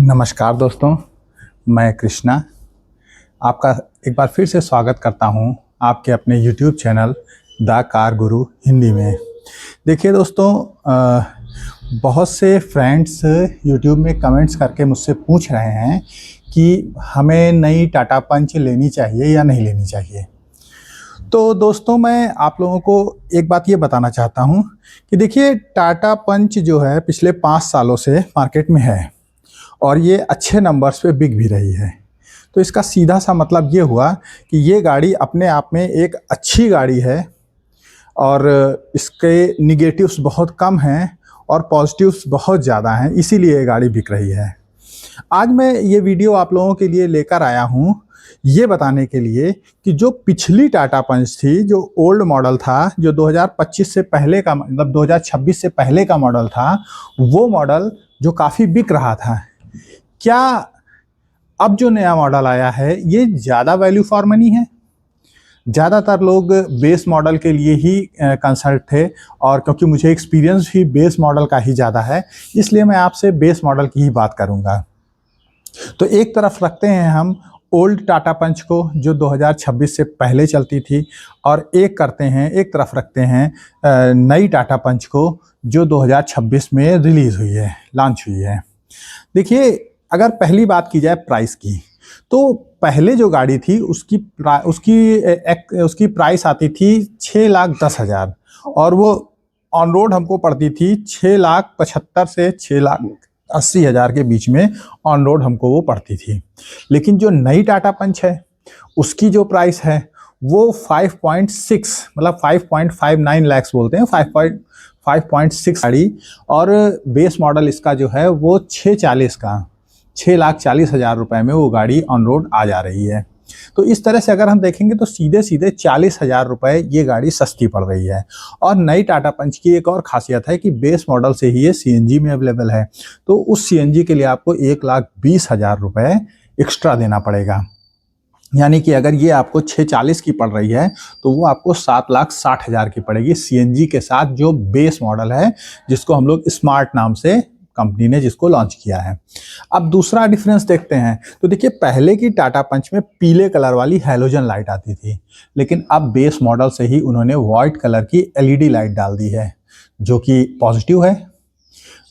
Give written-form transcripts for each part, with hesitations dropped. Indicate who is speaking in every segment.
Speaker 1: नमस्कार दोस्तों, मैं कृष्णा आपका एक बार फिर से स्वागत करता हूं आपके अपने यूट्यूब चैनल द कार गुरु हिंदी में। देखिए दोस्तों, बहुत से फ्रेंड्स यूट्यूब में कमेंट्स करके मुझसे पूछ रहे हैं कि हमें नई टाटा पंच लेनी चाहिए या नहीं लेनी चाहिए। तो दोस्तों, मैं आप लोगों को एक बात ये बताना चाहता हूं कि देखिए, टाटा पंच जो है पिछले 5 सालों से मार्केट में है और ये अच्छे नंबर्स पे बिक भी रही है। तो इसका सीधा सा मतलब ये हुआ कि ये गाड़ी अपने आप में एक अच्छी गाड़ी है और इसके निगेटिव्स बहुत कम हैं और पॉजिटिव्स बहुत ज़्यादा हैं, इसीलिए ये गाड़ी बिक रही है। आज मैं ये वीडियो आप लोगों के लिए लेकर आया हूँ ये बताने के लिए कि जो पिछली टाटा पंच थी, जो ओल्ड मॉडल था, जो 2025 से पहले का मतलब 2026 से पहले का मॉडल था, वो मॉडल जो काफ़ी बिक रहा था, क्या अब जो नया मॉडल आया है ये ज़्यादा वैल्यू फॉर मनी है? ज़्यादातर लोग बेस मॉडल के लिए ही कंसल्ट थे और क्योंकि मुझे एक्सपीरियंस भी बेस मॉडल का ही ज़्यादा है, इसलिए मैं आपसे बेस मॉडल की ही बात करूँगा। तो एक तरफ रखते हैं हम ओल्ड टाटा पंच को जो 2026 से पहले चलती थी, और एक तरफ रखते हैं नई टाटा पंच को जो 2026 में रिलीज़ हुई है, लॉन्च हुई है। देखिए, अगर पहली बात की जाए प्राइस की, तो पहले जो गाड़ी थी उसकी प्राइस आती थी 6,10,000 और वो ऑन रोड हमको पड़ती थी 6,75,000 से 6,80,000 के बीच में ऑन रोड हमको वो पड़ती थी। लेकिन जो नई टाटा पंच है उसकी जो प्राइस है वो 5.6 मतलब 5.59 लाख बोलते हैं, 5.6 गाड़ी, और बेस मॉडल इसका जो है वो 6,40,000 रुपए में वो गाड़ी ऑन रोड आ जा रही है। तो इस तरह से अगर हम देखेंगे तो सीधे सीधे 40,000 रुपए ये गाड़ी सस्ती पड़ रही है। और नई टाटा पंच की एक और खासियत है कि बेस मॉडल से ही ये सीएनजी में अवेलेबल है, तो उस सीएनजी के लिए आपको 1,20,000 रुपए एक्स्ट्रा देना पड़ेगा। यानी कि अगर ये आपको 640 की पड़ रही है तो वो आपको 7,60,000 की पड़ेगी सीएनजी के साथ, जो बेस मॉडल है, जिसको हम लोग स्मार्ट नाम से कंपनी ने जिसको लॉन्च किया है। अब दूसरा डिफरेंस देखते हैं तो देखिए, पहले की टाटा पंच में पीले कलर वाली हैलोजन लाइट आती थी, लेकिन अब बेस मॉडल से ही उन्होंने वाइट कलर की एलईडी लाइट डाल दी है, जो कि पॉजिटिव है।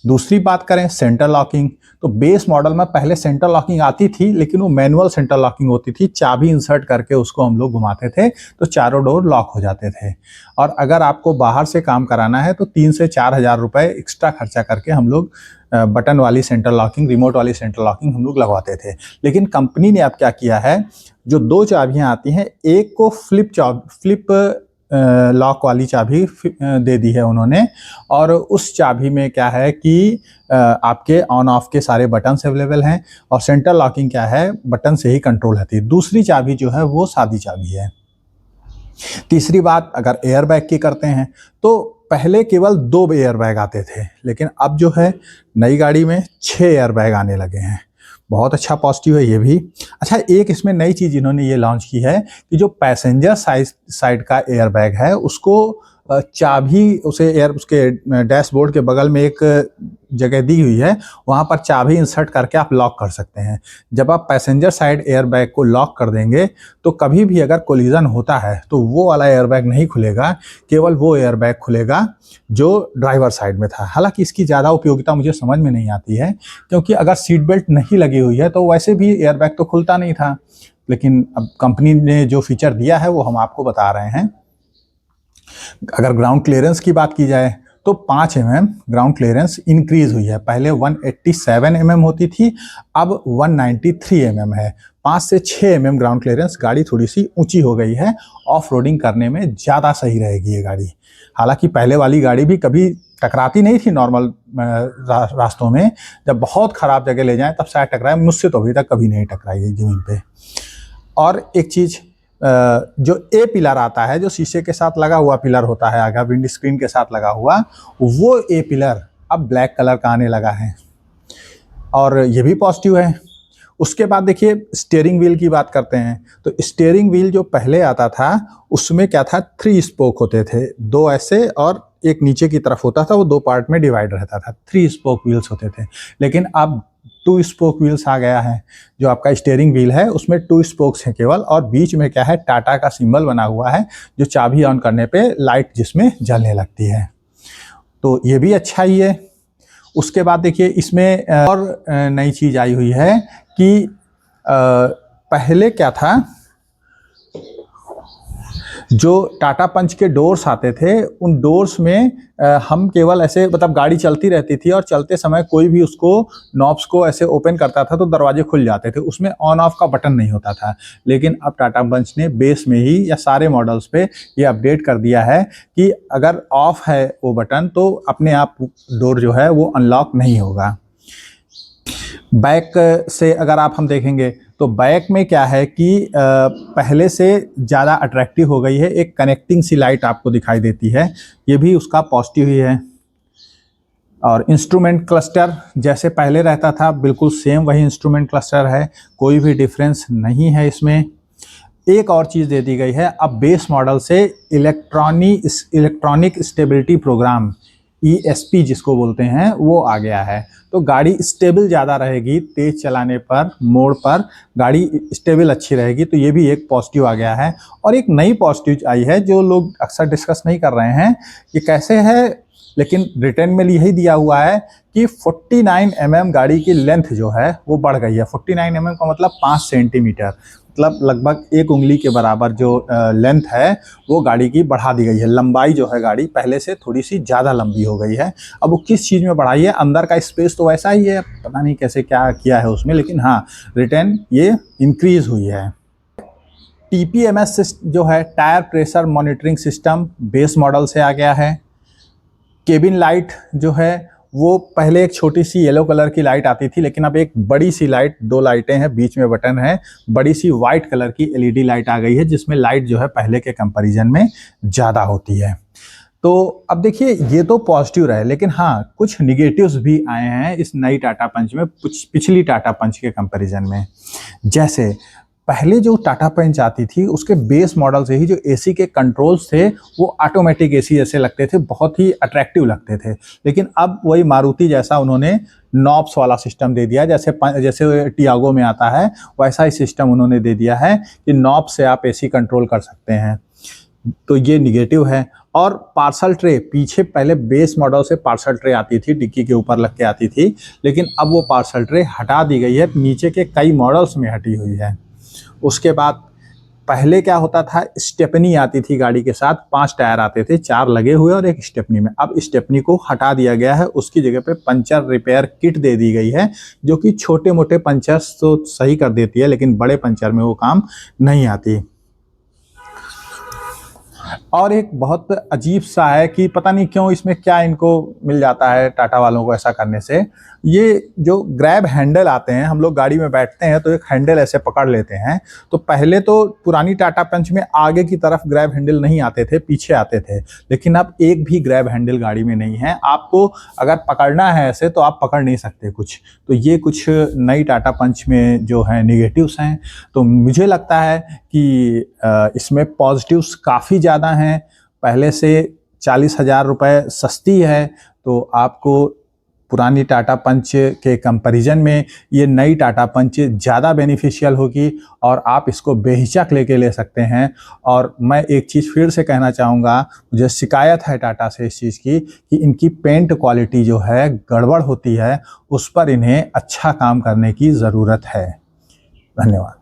Speaker 1: दूसरी बात करें सेंटर लॉकिंग, तो बेस मॉडल में पहले सेंटर लॉकिंग आती थी, लेकिन वो मैनुअल सेंटर लॉकिंग होती थी, चाबी इंसर्ट करके उसको हम लोग घुमाते थे तो चारों डोर लॉक हो जाते थे। और अगर आपको बाहर से काम कराना है तो 3 से 4,000 रुपए एक्स्ट्रा खर्चा करके हम लोग बटन वाली सेंटर लॉकिंग, रिमोट वाली सेंटर लॉकिंग हम लोग लगवाते थे। लेकिन कंपनी ने अब क्या किया है, जो 2 चाबियाँ आती हैं, एक को फ्लिप लॉक वाली चाबी दे दी है उन्होंने, और उस चाबी में क्या है कि आपके ऑन ऑफ के सारे बटन्स अवेलेबल हैं, और सेंटर लॉकिंग क्या है, बटन से ही कंट्रोल होती है। दूसरी चाबी जो है वो सादी चाबी है। तीसरी बात अगर एयरबैग की करते हैं तो पहले केवल 2 एयरबैग आते थे, लेकिन अब जो है नई गाड़ी में 6 एयरबैग आने लगे हैं। बहुत अच्छा पॉजिटिव है ये भी। अच्छा, एक इसमें नई चीज़ इन्होंने ये लॉन्च की है कि जो पैसेंजर साइड का एयरबैग है उसको चाबी उसके डैशबोर्ड के बगल में एक जगह दी हुई है, वहाँ पर चाबी इंसर्ट करके आप लॉक कर सकते हैं। जब आप पैसेंजर साइड एयरबैग को लॉक कर देंगे तो कभी भी अगर कोलिजन होता है तो वो वाला एयरबैग नहीं खुलेगा, केवल वो एयरबैग खुलेगा जो ड्राइवर साइड में था। हालांकि इसकी ज़्यादा उपयोगिता मुझे समझ में नहीं आती है, क्योंकि अगर सीट बेल्ट नहीं लगी हुई है तो वैसे भी एयरबैग तो खुलता नहीं था। लेकिन अब कंपनी ने जो फीचर दिया है वो हम आपको बता रहे हैं। अगर ग्राउंड क्लियरेंस की बात की जाए तो 5 mm ग्राउंड क्लियरेंस इंक्रीज हुई है। पहले 187 mm होती थी, अब 193 mm है। 5 से 6 mm ग्राउंड क्लियरेंस, गाड़ी थोड़ी सी ऊंची हो गई है, ऑफ रोडिंग करने में ज़्यादा सही रहेगी ये गाड़ी। हालांकि पहले वाली गाड़ी भी कभी टकराती नहीं थी नॉर्मल रास्तों में, जब बहुत ख़राब जगह ले जाएं तब शायद टकराए, मुझसे तो अभी तक कभी नहीं टकराई है ज़मीन पे। और एक चीज़, जो ए पिलर आता है, जो शीशे के साथ लगा हुआ पिलर होता है, आगे विंड स्क्रीन के साथ लगा हुआ, वो ए पिलर अब ब्लैक कलर का आने लगा है, और ये भी पॉजिटिव है। उसके बाद देखिए, स्टीयरिंग व्हील की बात करते हैं तो स्टीयरिंग व्हील जो पहले आता था उसमें क्या था, 3 स्पोक होते थे, 2 ऐसे और एक नीचे की तरफ होता था, वो 2 पार्ट में डिवाइड रहता था, 3 स्पोक व्हील्स होते थे। लेकिन अब 2 स्पोक व्हील्स आ गया है। जो आपका स्टीयरिंग व्हील है उसमें 2 स्पोक्स हैं केवल, और बीच में क्या है, टाटा का सिंबल बना हुआ है जो चाबी ऑन करने पे लाइट जिसमें जलने लगती है। तो ये भी अच्छा ही है। उसके बाद देखिए इसमें और नई चीज़ आई हुई है कि पहले क्या था, जो टाटा पंच के डोर्स आते थे उन डोर्स में हम केवल ऐसे, मतलब गाड़ी चलती रहती थी और चलते समय कोई भी उसको नॉब्स को ऐसे ओपन करता था तो दरवाजे खुल जाते थे, उसमें ऑन ऑफ का बटन नहीं होता था। लेकिन अब टाटा पंच ने बेस में ही या सारे मॉडल्स पे ये अपडेट कर दिया है कि अगर ऑफ है वो बटन तो अपने आप डोर जो है वो अनलॉक नहीं होगा। बैक से अगर हम देखेंगे तो बैक में क्या है कि पहले से ज़्यादा अट्रैक्टिव हो गई है, एक कनेक्टिंग सी लाइट आपको दिखाई देती है, ये भी उसका पॉजिटिव ही है। और इंस्ट्रूमेंट क्लस्टर जैसे पहले रहता था बिल्कुल सेम वही इंस्ट्रूमेंट क्लस्टर है, कोई भी डिफरेंस नहीं है इसमें। एक और चीज़ दे दी गई है, अब बेस मॉडल से इलेक्ट्रॉनिक स्टेबिलिटी प्रोग्राम ESP जिसको बोलते हैं वो आ गया है। तो गाड़ी स्टेबल ज़्यादा रहेगी, तेज़ चलाने पर, मोड़ पर गाड़ी स्टेबल अच्छी रहेगी, तो ये भी एक पॉजिटिव आ गया है। और एक नई पॉजिटिव आई है जो लोग अक्सर डिस्कस नहीं कर रहे हैं, ये कैसे है, लेकिन रिटर्न में यही दिया हुआ है कि 49 mm गाड़ी की लेंथ जो है वो बढ़ गई है। 49 mm का मतलब 5 सेंटीमीटर, मतलब लगभग 1 उंगली के बराबर जो लेंथ है वो गाड़ी की बढ़ा दी गई है। लंबाई जो है गाड़ी पहले से थोड़ी सी ज़्यादा लंबी हो गई है। अब वो किस चीज़ में बढ़ाई है, अंदर का स्पेस तो वैसा ही है, पता नहीं कैसे क्या किया है उसमें, लेकिन हाँ रिटर्न ये इंक्रीज हुई है। TPMS जो है, tyre pressure monitoring system, base model से आ गया है। केबिन लाइट जो है वो पहले एक छोटी सी येलो कलर की लाइट आती थी, लेकिन अब एक बड़ी सी लाइट, 2 लाइटें हैं, बीच में बटन है, बड़ी सी वाइट कलर की LED लाइट आ गई है जिसमें लाइट जो है पहले के कंपैरिजन में ज़्यादा होती है। तो अब देखिए ये तो पॉजिटिव रहे, लेकिन हाँ कुछ निगेटिव्स भी आए हैं इस नई टाटा पंच में पिछली टाटा पंच के कंपैरिजन में। जैसे पहले जो टाटा पंच आती थी उसके बेस मॉडल से ही जो AC के कंट्रोल्स थे वो ऑटोमेटिक AC जैसे लगते थे, बहुत ही अट्रैक्टिव लगते थे। लेकिन अब वही मारुति जैसा उन्होंने नॉब्स वाला सिस्टम दे दिया, जैसे टियागो में आता है वैसा ही सिस्टम उन्होंने दे दिया है कि नॉब से आप AC कंट्रोल कर सकते हैं। तो ये निगेटिव है। और पार्सल ट्रे, पीछे पहले बेस मॉडल से पार्सल ट्रे आती थी, डिक्की के ऊपर लग के आती थी, लेकिन अब वो पार्सल ट्रे हटा दी गई है, नीचे के कई मॉडल्स में हटी हुई है। उसके बाद पहले क्या होता था, स्टेपनी आती थी गाड़ी के साथ, 5 टायर आते थे, 4 लगे हुए और एक स्टेपनी में। अब स्टेपनी को हटा दिया गया है, उसकी जगह पे पंचर रिपेयर किट दे दी गई है जो कि छोटे मोटे पंचर्स तो सही कर देती है, लेकिन बड़े पंचर में वो काम नहीं आती। और एक बहुत अजीब सा है कि पता नहीं क्यों इसमें क्या इनको मिल जाता है टाटा वालों को ऐसा करने से, ये जो ग्रैब हैंडल आते हैं, हम लोग गाड़ी में बैठते हैं तो एक हैंडल ऐसे पकड़ लेते हैं, तो पहले तो पुरानी टाटा पंच में आगे की तरफ ग्रैब हैंडल नहीं आते थे, पीछे आते थे, लेकिन अब एक भी ग्रैब हैंडल गाड़ी में नहीं है। आपको अगर पकड़ना है ऐसे तो आप पकड़ नहीं सकते कुछ। तो ये कुछ नई टाटा पंच में जो है निगेटिव्स हैं। तो मुझे लगता है कि इसमें पॉजिटिव्स काफ़ी ज़्यादा हैं। पहले से 40,000 रुपये सस्ती है, तो आपको पुरानी टाटा पंच के कंपैरिजन में ये नई टाटा पंच ज़्यादा बेनिफिशियल होगी और आप इसको बेहिचक लेके ले सकते हैं। और मैं एक चीज़ फिर से कहना चाहूँगा, मुझे शिकायत है टाटा से इस चीज़ की कि इनकी पेंट क्वालिटी जो है गड़बड़ होती है, उस पर इन्हें अच्छा काम करने की ज़रूरत है। धन्यवाद।